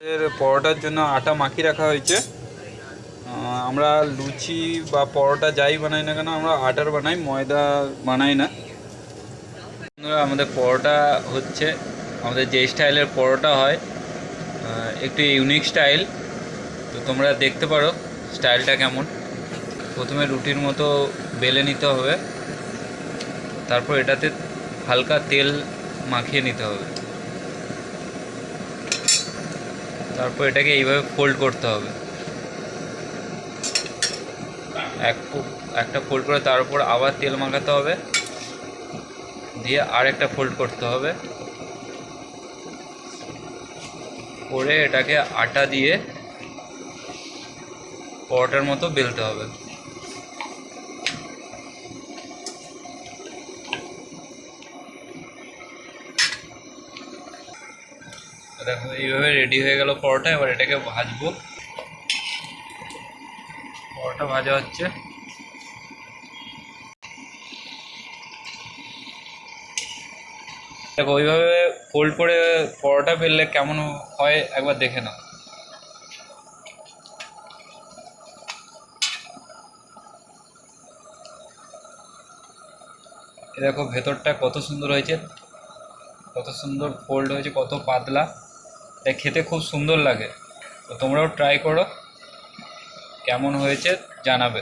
এর পরোটার জন্য আটা মাখিয়ে রাখা হয়েছে। আমরা লুচি বা পরোটা যাই বানাই না কেন আমরা আটার বানাই, ময়দা বানাই না। বন্ধুরা, আমাদের পরোটা হচ্ছে, আমাদের যে স্টাইলের পরোটা হয় একটু ইউনিক স্টাইল। তো তোমরা দেখতে পারো স্টাইলটা কেমন। প্রথমে রুটির মতো বেলে নিতে হবে, তারপর এটাতে হালকা তেল মাখিয়ে নিতে হবে, তারপর এটাকে এইভাবে ফোল্ড করতে হবে। একটা ফোল্ড করে তার উপর আবার তেল মাখাতে হবে, দিয়ে আর একটা ফোল্ড করতে হবে, করে এটাকে আটা দিয়ে পরোটার মতো বেলতে হবে। দেখো এইভাবে রেডি হয়ে গেল পরোটা। এবার এটাকে ভাজবো। পরোটা ভাজা হচ্ছে। দেখো ওইভাবে ফোল্ড করে পরোটা বেললে কেমন হয় একবার দেখে নাও। দেখো ভেতরটা কত সুন্দর হয়েছে, কত সুন্দর ফোল্ড হয়েছে, কত পাতলা। এটা খেতে খুব সুন্দর লাগে। তো তোমরাও ট্রাই করো, কেমন হয়েছে জানাবে।